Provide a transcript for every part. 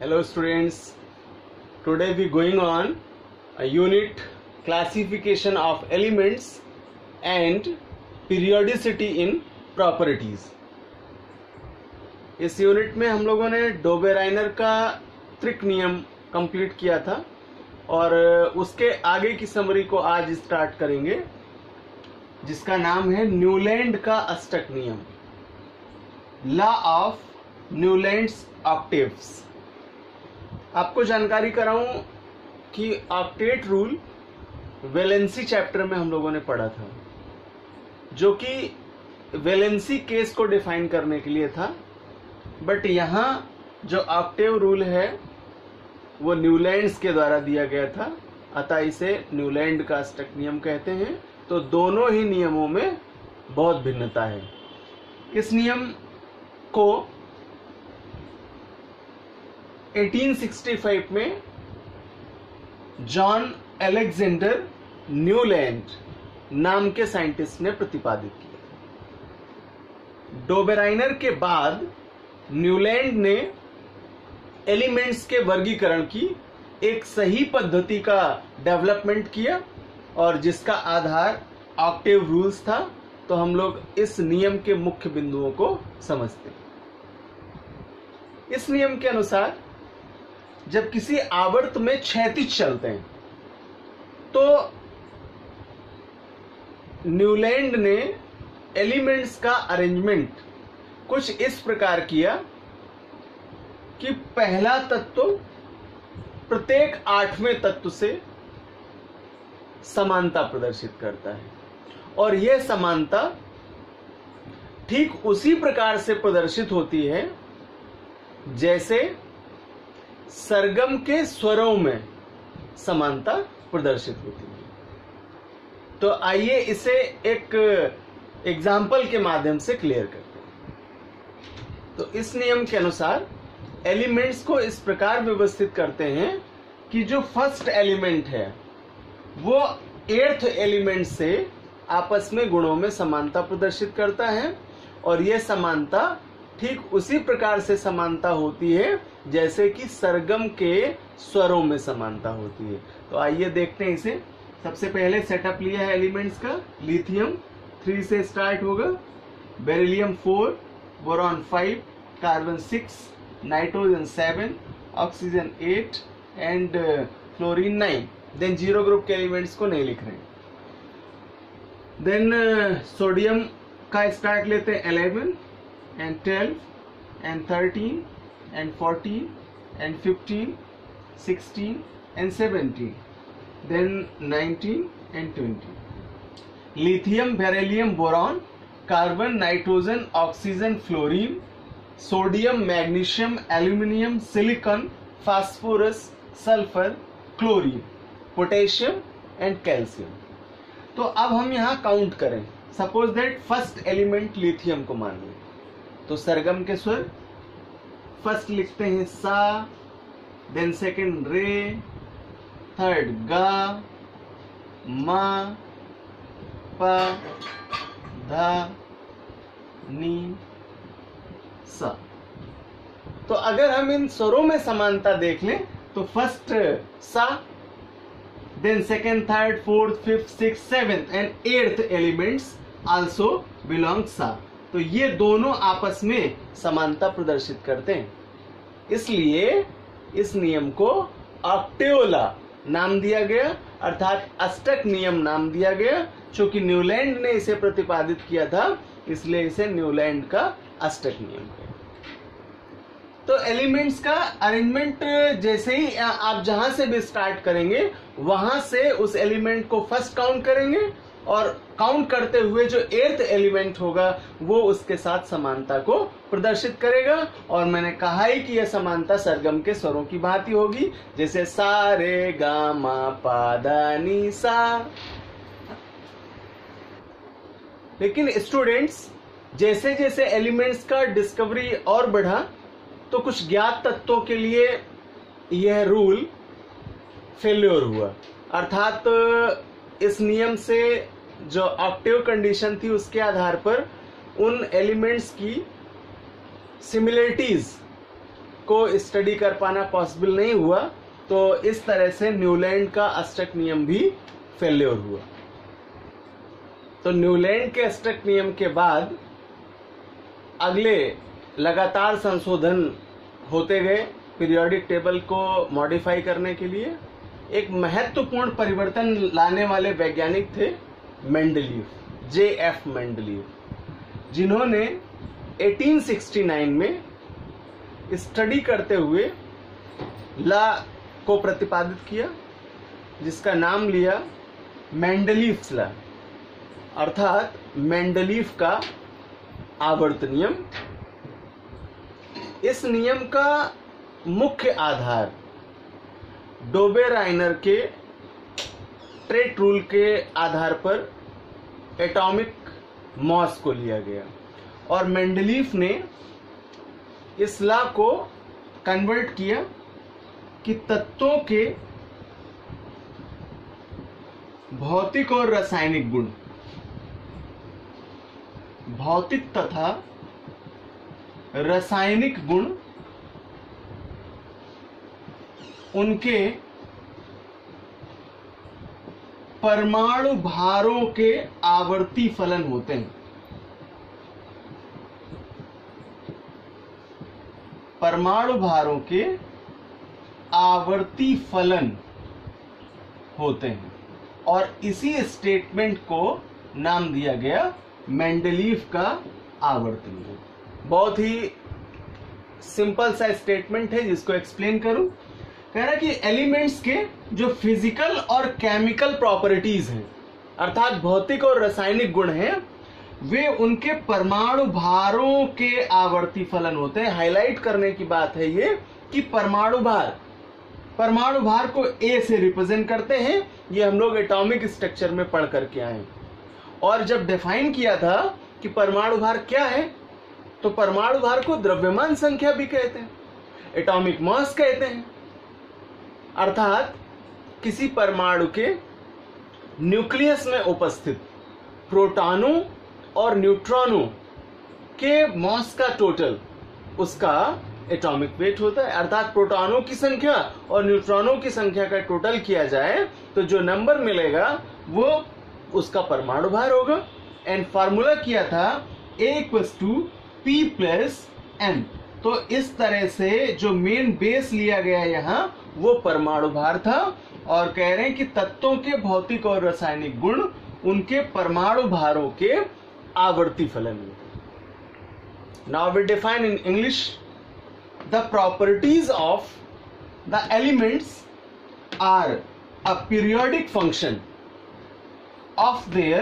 Hello students, today we going on a unit classification of elements and periodicity in properties। इस unit में हम लोगों ने Dobereiner का त्रिक नियम कंप्लीट किया था और उसके आगे की समरी को आज स्टार्ट करेंगे, जिसका नाम है न्यूलैंड का अष्टक नियम, लॉ ऑफ न्यूलैंड्स ऑक्टेव्स। आपको जानकारी कराऊं कि ऑक्टेट रूल वैलेंसी चैप्टर में हम लोगों ने पढ़ा था, जो कि वैलेंसी केस को डिफाइन करने के लिए था, बट यहाँ जो ऑक्टेव रूल है वो न्यूलैंड्स के द्वारा दिया गया था, अतः इसे न्यूलैंड का अष्टक नियम कहते हैं। तो दोनों ही नियमों में बहुत भिन्नता है। इस नियम को 1865 में जॉन अलेक्जेंडर न्यूलैंड नाम के साइंटिस्ट ने प्रतिपादित किया। डोबेराइनर के बाद न्यूलैंड ने एलिमेंट्स के वर्गीकरण की एक सही पद्धति का डेवलपमेंट किया और जिसका आधार ऑक्टेव रूल्स था। तो हम लोग इस नियम के मुख्य बिंदुओं को समझते हैं। इस नियम के अनुसार जब किसी आवर्त में क्षैतिज चलते हैं तो न्यूलैंड ने एलिमेंट्स का अरेंजमेंट कुछ इस प्रकार किया कि पहला तत्व प्रत्येक 8वें तत्व से समानता प्रदर्शित करता है और यह समानता ठीक उसी प्रकार से प्रदर्शित होती है जैसे सरगम के स्वरों में समानता प्रदर्शित होती है। तो आइए इसे एक एग्जाम्पल के माध्यम से क्लियर करते हैं। तो इस नियम के अनुसार एलिमेंट्स को इस प्रकार व्यवस्थित करते हैं कि जो फर्स्ट एलिमेंट है वो 8th एलिमेंट से आपस में गुणों में समानता प्रदर्शित करता है और यह समानता ठीक उसी प्रकार से समानता होती है जैसे कि सरगम के स्वरों में समानता होती है। तो आइए देखते हैं इसे। सबसे पहले सेटअप लिया है एलिमेंट्स का। लिथियम 3 से स्टार्ट होगा, beryllium 4, boron 5, carbon 6, nitrogen 7, oxygen 8 and fluorine 9। Than zero group के एलिमेंट्स को नहीं लिख रहे हैं। देन सोडियम का स्टार्ट लेते हैं 11 and 12 and 13 and 14 and 15, 16 and 17, then 19 and 20. Lithium, beryllium, boron, carbon, nitrogen, oxygen, fluorine, sodium, magnesium, aluminium, silicon, phosphorus, sulfur, chlorine, potassium and calcium. तो अब हम यहाँ काउंट करें। Suppose that first element lithium को मान लें, तो सरगम के स्वर फर्स्ट लिखते हैं सा, देन सेकंड रे, थर्ड गा, मा, पा, धा, नी, सा। तो अगर हम इन स्वरों में समानता देख लें तो फर्स्ट सा, then second, third, fourth, fifth, six, seventh and 8th elements also belong सा। तो ये दोनों आपस में समानता प्रदर्शित करते हैं। इसलिए इस नियम को ऑक्टेव लॉ नाम दिया गया, अर्थात अष्टक नियम नाम दिया गया। चूंकि न्यूलैंड ने इसे प्रतिपादित किया था इसलिए इसे न्यूलैंड का अष्टक नियम है। तो एलिमेंट्स का अरेंजमेंट जैसे ही आप जहां से भी स्टार्ट करेंगे वहां से उस एलिमेंट को फर्स्ट काउंट करेंगे और काउंट करते हुए जो 8th एलिमेंट होगा वो उसके साथ समानता को प्रदर्शित करेगा। और मैंने कहा ही कि यह समानता सरगम के स्वरों की भांति होगी, जैसे सा रे गा मा पा धा नी सा। लेकिन स्टूडेंट्स, जैसे जैसे एलिमेंट्स का डिस्कवरी और बढ़ा तो कुछ ज्ञात तत्वों के लिए यह रूल फेल्योर हुआ, अर्थात इस नियम से जो ऑक्टेव कंडीशन थी उसके आधार पर उन एलिमेंट्स की सिमिलरिटीज को स्टडी कर पाना पॉसिबल नहीं हुआ, तो इस तरह से न्यूलैंड का अष्टक नियम भी फेल्योर हुआ। तो न्यूलैंड के अष्टक नियम के बाद अगले लगातार संशोधन होते गए पीरियोडिक टेबल को मॉडिफाई करने के लिए। एक महत्वपूर्ण परिवर्तन लाने वाले वैज्ञानिक थे मेंडलीव, J.F. मेंडलीव, जिन्होंने 1869 में स्टडी करते हुए लॉ को प्रतिपादित किया, जिसका नाम लिया मेंडलीव्स लॉ, अर्थात मेंडलीव का आवर्त नियम। इस नियम का मुख्य आधार डोबे-राइनर के ट्रेट रूल के आधार पर एटॉमिक मॉस को लिया गया और मेंडलीव ने इस लॉ को कन्वर्ट किया कि तत्वों के भौतिक और रासायनिक गुण, भौतिक तथा रासायनिक गुण उनके परमाणु भारों के आवर्ती फलन होते हैं। परमाणु भारों के आवर्ती फलन होते हैं और इसी स्टेटमेंट को नाम दिया गया मेंडलीव का आवर्त नियम। बहुत ही सिंपल सा स्टेटमेंट है जिसको एक्सप्लेन करूं। कह रहा है कि एलिमेंट्स के जो फिजिकल और केमिकल प्रॉपर्टीज हैं, अर्थात भौतिक और रासायनिक गुण हैं, वे उनके परमाणु भारों के आवर्ती फलन होते हैं। हाईलाइट करने की बात है ये कि परमाणु भार को ए से रिप्रेजेंट करते हैं। ये हम लोग एटॉमिक स्ट्रक्चर में पढ़ करके आए और जब डिफाइन किया था कि परमाणु भार क्या है, तो परमाणु भार को द्रव्यमान संख्या भी कहते हैं, एटॉमिक मास कहते हैं, अर्थात किसी परमाणु के न्यूक्लियस में उपस्थित प्रोटॉनों और न्यूट्रॉनों के मास का टोटल उसका एटॉमिक वेट होता है। अर्थात प्रोटॉनों की संख्या और न्यूट्रॉनों की संख्या का टोटल किया जाए तो जो नंबर मिलेगा वो उसका परमाणु भार होगा। एंड फार्मूला किया था A=P+m। तो इस तरह से जो मेन बेस लिया गया यहाँ वो परमाणु भार था और कह रहे हैं कि तत्वों के भौतिक और रासायनिक गुण उनके परमाणु भारों के आवर्ती फलन में। Now we define in English the properties of the elements are a periodic function of their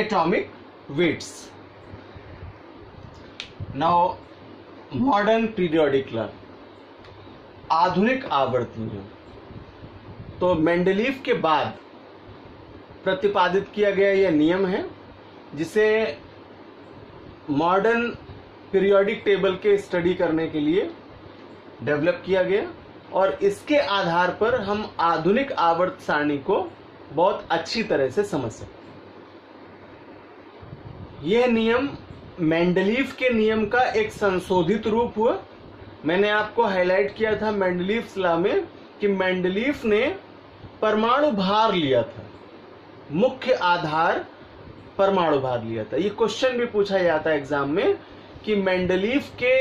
atomic weights. Now modern periodic law, आधुनिक आवर्त नियम, तो मेंडलीव के बाद प्रतिपादित किया गया यह नियम है जिसे मॉडर्न पीरियोडिक टेबल के स्टडी करने के लिए डेवलप किया गया और इसके आधार पर हम आधुनिक आवर्त सारणी को बहुत अच्छी तरह से समझ सकते हैं। यह नियम मेंडलीव के नियम का एक संशोधित रूप हुआ। मैंने आपको हाईलाइट किया था मेंडलीव्स लॉ में कि मेंडलीव ने परमाणु भार लिया था, मुख्य आधार परमाणु भार लिया था। ये क्वेश्चन भी पूछा जाता है एग्जाम में कि मेंडलीव के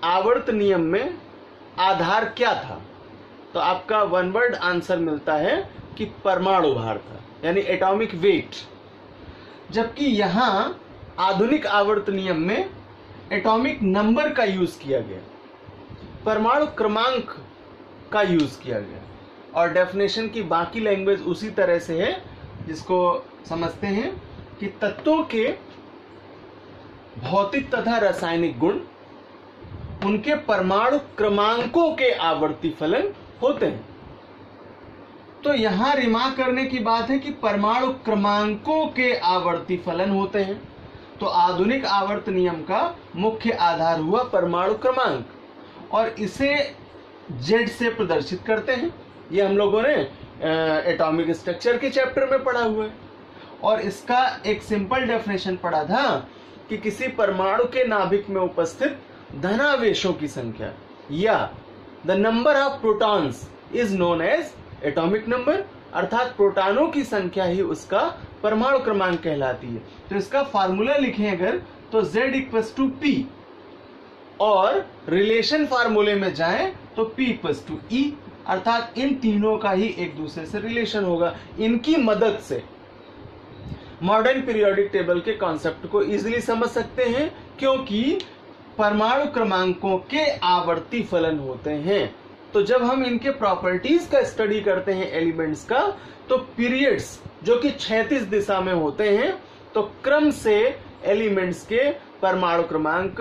आवर्त नियम में आधार क्या था, तो आपका वन वर्ड आंसर मिलता है कि परमाणु भार था, यानी एटॉमिक वेट। जबकि यहां आधुनिक आवर्त नियम में एटॉमिक नंबर का यूज किया गया, परमाणु क्रमांक का यूज किया गया और डेफिनेशन की बाकी लैंग्वेज उसी तरह से है जिसको समझते हैं कि तत्वों के भौतिक तथा रासायनिक गुण उनके परमाणु क्रमांकों के आवर्ती फलन होते हैं। तो यहां रिमार्क करने की बात है कि परमाणु क्रमांकों के आवर्ती फलन होते हैं। तो आधुनिक आवर्त नियम का मुख्य आधार हुआ परमाणु क्रमांक और इसे Z से प्रदर्शित करते हैं। ये हम लोगों ने एटॉमिक स्ट्रक्चर के चैप्टर में पढ़ा हुआ है और इसका एक सिंपल डेफिनेशन पढ़ा था कि किसी परमाणु के नाभिक में उपस्थित धनावेशों की संख्या या the number of protons is known as atomic number, अर्थात प्रोटॉनों की संख्या ही उसका परमाणु क्रमांक कहलाती है। तो इसका फार्मूला लिखें अगर तो Z इक्वल्स टू P, और रिलेशन फार्मूले में जाएं तो P इक्वल्स टू E, अर्थात इन तीनों का ही एक दूसरे से रिलेशन होगा। इनकी मदद से मॉडर्न पीरियोडिक टेबल के कॉन्सेप्ट को इजीली समझ सकते हैं, क्योंकि परमाणु क्रमांकों के आवर्ती फलन होते हैं। तो जब हम इनके प्रॉपर्टीज का स्टडी करते हैं एलिमेंट्स का, तो पीरियड्स जो कि क्षैतिज दिशा में होते हैं, तो क्रम से एलिमेंट्स के परमाणु क्रमांक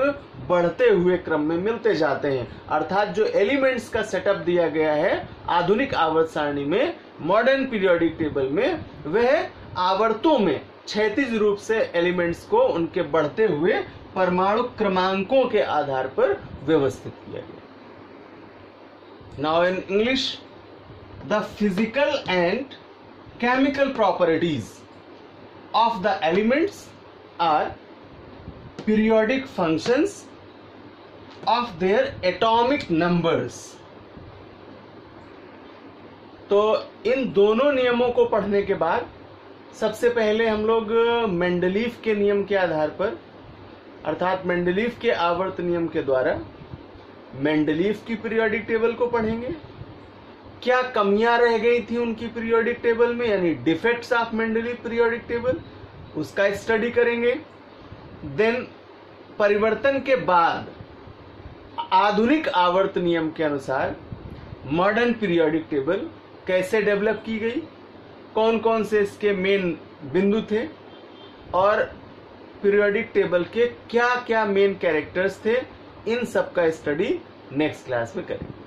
बढ़ते हुए क्रम में मिलते जाते हैं। अर्थात जो एलिमेंट्स का सेटअप दिया गया है आधुनिक आवर्त सारणी में, मॉडर्न पीरियोडिक टेबल में, वह आवर्तों में क्षैतिज रूप से एलिमेंट्स को उनके बढ़ते हुए परमाणु क्रमांकों के आधार पर व्यवस्थित किया गया। Now in English, the physical and chemical properties of the elements are periodic functions of their atomic numbers। तो इन दोनों नियमों को पढ़ने के बाद सबसे पहले हम लोग मेंडलीफ के नियम के आधार पर, अर्थात मेंडलीफ के आवर्त नियम के द्वारा मेंडलीफ की पीरियोडिक टेबल को पढ़ेंगे। क्या कमियां रह गई थी उनकी पीरियोडिक टेबल में, यानी defects of Mendeleev periodic table, उसका स्टडी करेंगे। देन परिवर्तन के बाद आधुनिक आवर्त नियम के अनुसार मॉडर्न पीरियोडिक टेबल कैसे डेवलप की गई, कौन कौन से इसके मेन बिंदु थे, और पीरियोडिक टेबल के क्या क्या मेन कैरेक्टर्स थे, इन सब का स्टडी नेक्स्ट क्लास में करेंगे।